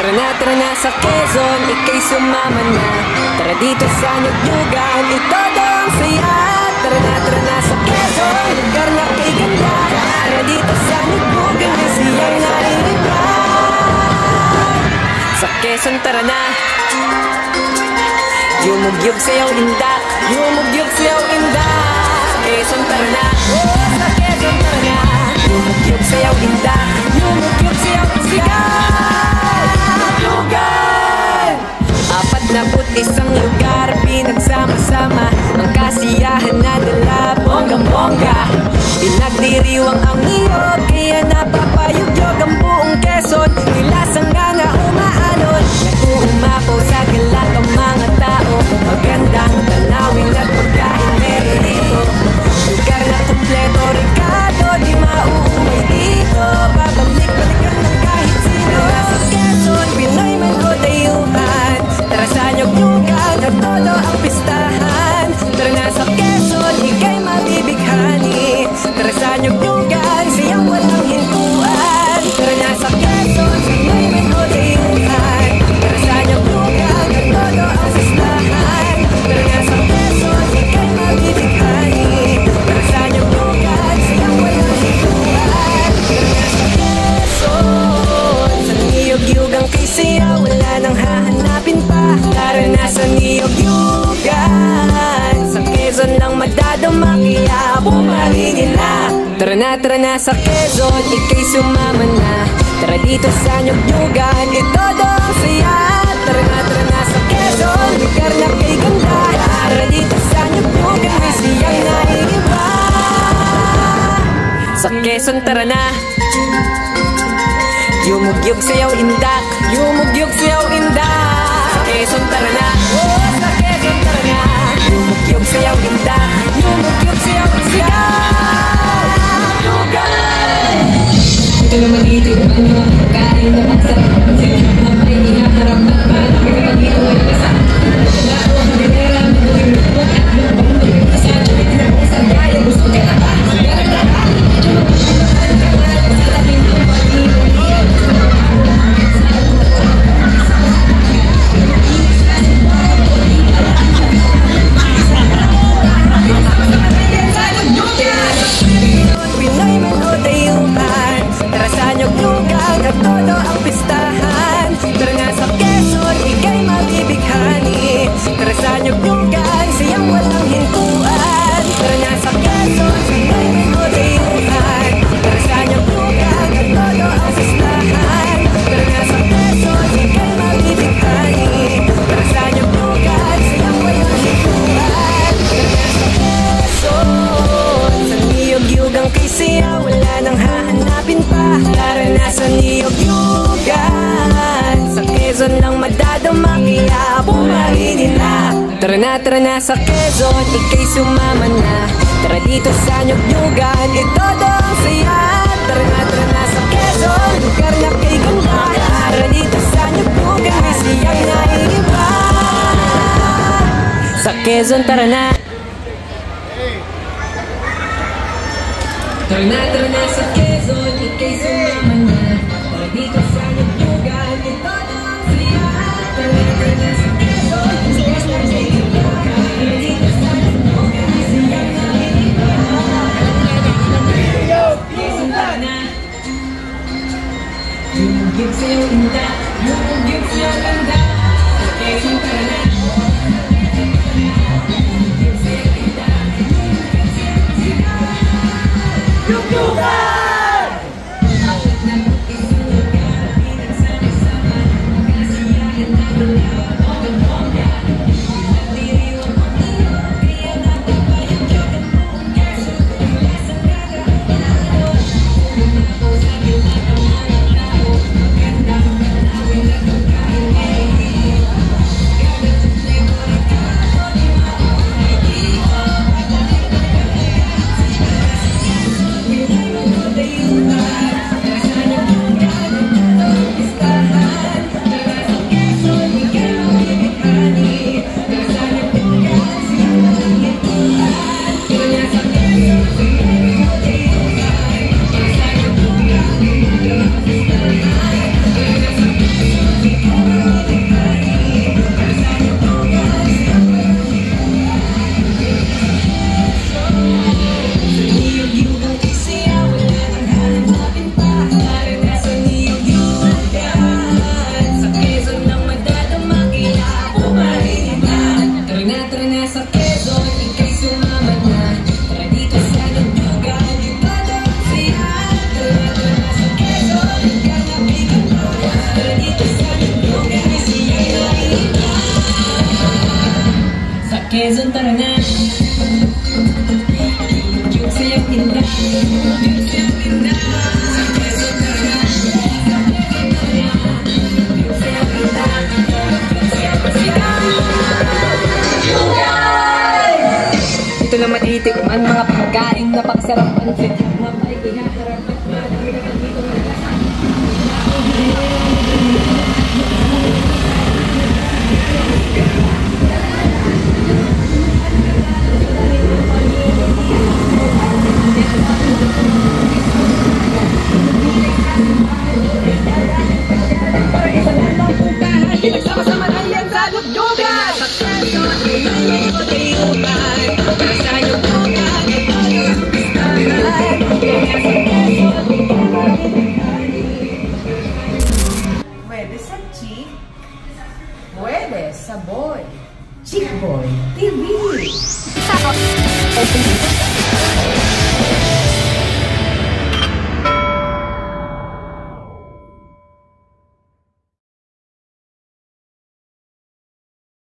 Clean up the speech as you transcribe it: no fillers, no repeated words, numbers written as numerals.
Tara na sa Quezon, ika'y sumama na. Tara dito sa Nyugyugan, itodo ang saya. Tara na sa Quezon, lugar na kay ganda. Tara dito sa Nyugyugan, may siyang naririba. Sa Quezon tara na, yumugyug sayaw inda, yumugyug sayaw inda. Sa Quezon tara na, sa Quezon tara na, yumugyug sayaw inda, yumugyug sayaw inda. Naput isang lugar, pinagsama-sama ang kasiyahan na dala, bonggang-bongga. Pinagdiriwang ang iyog, kaya napapayugyog ang buong Quezon. Kilasang nga na umaalon, nag-uumapaw sa galak ang mga tao. Magandang tanawin at pagkain meron dito. Lugar na kompleto, Ricardo, di mauumay dito. Babalik-balikan ng kahit sino. Sa Quezon, Pinoy man o dayuhan. Tara sa Nyugyugan at todo ang pistahan. Tara na sa Quezon, ika'y mabibighani. Tara sa Nyugyugan, siyang walang hintuan. Tara na sa Quezon, Pinoy man o dayuhan. Tara sa Nyugyugan at todo ang pistahan. Tara na sa Quezon, ika'y mabibighani. Tara sa Nyugyugan, siyang walang hintuan. Tara na sa Quezon, sa Nyugyugan kay siya wala nang hahanapin pa. Tara na sa Nyugyugan, sa Quezon lang madadama, kaya bumaringin na. Tara na sa Quezon, ika'y sumama na. Tara dito sa Nyugyugan, itodo ang saya. Tara na sa Quezon, lugar na kay ganda. Tara dito sa Nyugyugan, may siyang naiiba. Sa Quezon tara na, yumugyug sayaw indak, yumugyug sayaw indak. Sa Quezon tara na, sa Quezon tara na, yumugyug sayaw indak, yumugyug sayaw indak. Nyugyugan! Ito naman dito yung mga pagkain na magsarap. Ang may hinaharap na paano kaya dito ay kasama. Lalo ang dinera, mabuhay mo at yung pamunoy. Sa atin, sa gaya, gusto ka na ba? Gara na ba? Todo ang pistahan. Tara nga sa Quezon, ika'y mabibighani. Tara sa Nyugyugan, siyang walang hintuan. Tara nga sa Quezon, siya'y may modayuhan. Tara sa Nyugyugan, at todo ang pistahan. Tara nga sa Quezon, ika'y mabibighani. Tara sa Nyugyugan, siyang walang hintuan. Tara nga sa Quezon, sa Nyugyugan kay siya wala nang hahanapin pa. Tara na sa Nyugyugan, sa Quezon lang madadama, kaya bumaringin na. Tara na sa Quezon, ika'y sumama na. Tara dito sa Nyugyugan, itodo ang saya. Tara na sa Quezon, lugar na kay ganda. Tara dito sa Nyugyugan, may siyang naiiba. Sa Quezon tara na, tara na sa Quezon, ika'y sumama na. Tara dito sa Nyugyugan, itodo ang saya. Tara na sa Quezon, lugar na kay ganda. Tara dito sa Nyugyugan, may siyang naiiba. Quezon tara na, yumugyug sayaw inda, yumugyug sayaw inda. Sa Quezon tara na, yumugyug sayaw inda, yumugyug sayaw inda. Nyugyugan! Quezon tara na. Yung sayang tinda. Yung sayang tinda. Sa Quezon tara na. Yung sayang tinda. Yung sayang tinda. Ito naman itikman mga pagkain na pagsarap ang fit. Mapay kinaharap at madami na dito nagsama-sama na yan sa lugdugan. Pwede sa chick, pwede sa boy. Chick Boy TV.